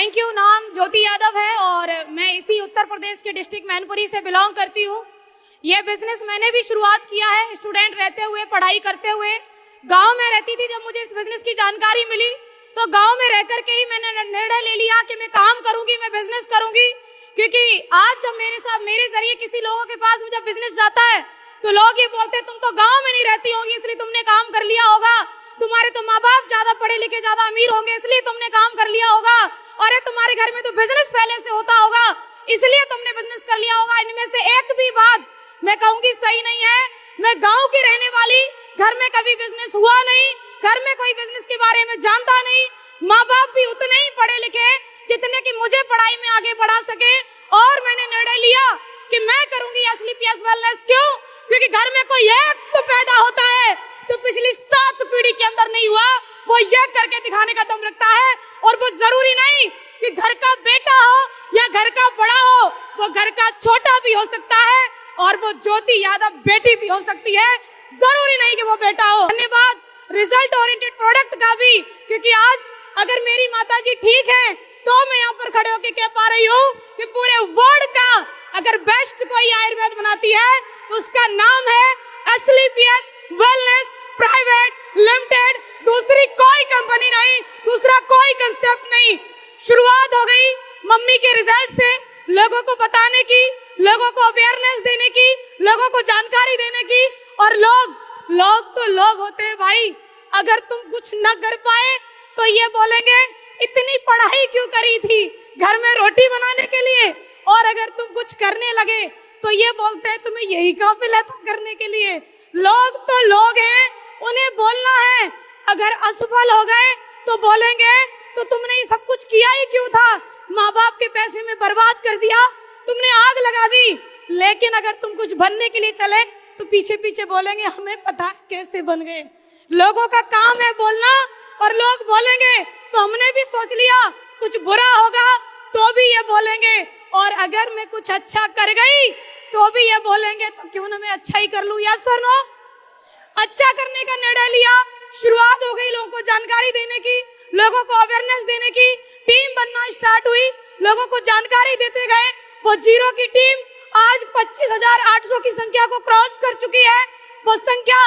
Thank you. नाम ज्योति यादव है और मैं इसी उत्तर प्रदेश के डिस्ट्रिक्ट मैनपुरी से बिलोंग करती हूँ। ये बिजनेस मैंने भी शुरुआत किया है स्टूडेंट रहते हुए, पढ़ाई करते हुए। गांव में रहती थी। जब मुझे इस बिजनेस की जानकारी मिली तो गांव में रह करके ही मैंने निर्णय ले लिया कि मैं काम करूंगी, मैं बिजनेस करूंगी। क्योंकि आज जब मेरे जरिए किसी लोगों के पास जब बिजनेस जाता है तो लोग ये बोलते तुम तो गाँव में नहीं रहती होंगी इसलिए तुमने काम कर लिया होगा, तुम्हारे तो माँ बाप ज्यादा पढ़े लिखे, ज्यादा अमीर होंगे इसलिए तुमने काम कर लिया होगा, और तुम्हारे घर में तो बिजनेस पहले से होता होगा इसलिए तुमने बिजनेस कर लिया होगा। इनमें से एक भी बात मैं कहूंगी सही नहीं है। मैं गांव की रहने वाली, घर में कभी बिजनेस हुआ नहीं, घर में कोई बिजनेस के बारे में जानता नहीं, माँ बाप भी उतने ही पढ़े लिखे जितने कि मुझे पढ़ाई में आगे बढ़ा सके, और मैंने निर्णय लिया कि मैं करूंगी एसलीपीएस वेलनेस। क्यों? क्योंकि घर में कोई एक तो पैदा होता है जो पिछली 7 पीढ़ी के अंदर नहीं हुआ, वो ये करके दिखाने का दम रखता है। और वो जरूरी नहीं कि घर का बेटा हो या घर का बड़ा हो, वो घर का छोटा भी हो सकता है और वो ज्योति यादव बेटी भी हो सकती है, जरूरी नहीं कि वो बेटा हो। धन्यवाद रिजल्ट ओरिएंटेड प्रोडक्ट का भी, क्योंकि आज अगर मेरी माताजी ठीक है तो मैं यहाँ पर खड़े होकर कह पा रही हूँ कि पूरे वर्ल्ड का अगर बेस्ट कोई आयुर्वेद बनाती है तो उसका नाम है एसलीपीएस वेलनेस प्राइवेट लिमिटेड। दूसरी कोई कंपनी नहीं, दूसरा कोई कंसेप्ट नहीं। शुरुआत हो गई मम्मी के रिजल्ट से, लोगों को बताने की, लोगों को अवेयरनेस देने की, लोगों को जानकारी देने की। और लोग तो लोग होते हैं भाई। अगर तुम कुछ न कर पाए तो ये बोलेंगे इतनी पढ़ाई क्यों करी थी घर में रोटी बनाने के लिए, और अगर तुम कुछ करने लगे तो ये बोलते हैं तुम्हें यही काम मिला था करने के लिए। लोग तो लोग हैं, उन्हें बोलना है। अगर असफल हो गए तो बोलेंगे तो तुमने ये सब कुछ किया ही क्यों था, माँ बाप के पैसे में बर्बाद कर दिया, तुमने आग लगा दी। लेकिन अगर तुम कुछ बनने के लिए चले तो पीछे पीछे बोलेंगे हमें पता है कैसे बन गए। लोगों का काम है बोलना, और लोग बोलेंगे तो हमने भी सोच लिया कुछ बुरा होगा तो भी ये बोलेंगे, और अगर मैं कुछ अच्छा कर गई तो भी ये बोलेंगे तो क्यों ना मैं अच्छा ही कर लूं। यस और नो? अच्छा करने का निर्णय लिया, शुरुआत हो गई लोगों को जानकारी देने की, लोगों को अवेयरनेस देने की, टीम बनना स्टार्ट हुई, लोगों को जानकारी देते गए। वो जीरो की टीम आज 25,800 की संख्या को क्रॉस कर चुकी है। वो संख्या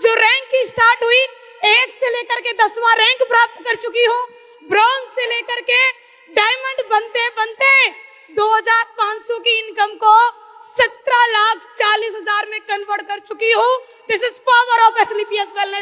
जो रैंक की स्टार्ट हुई 1 से लेकर के 10वां रैंक प्राप्त कर चुकी हूँ। ब्रॉन्ज से लेकर के डायमंड बनते बनते 2,500 की इनकम को 17,40,000 में कन्वर्ट कर चुकी हूँ। This is power of SLPS wellness.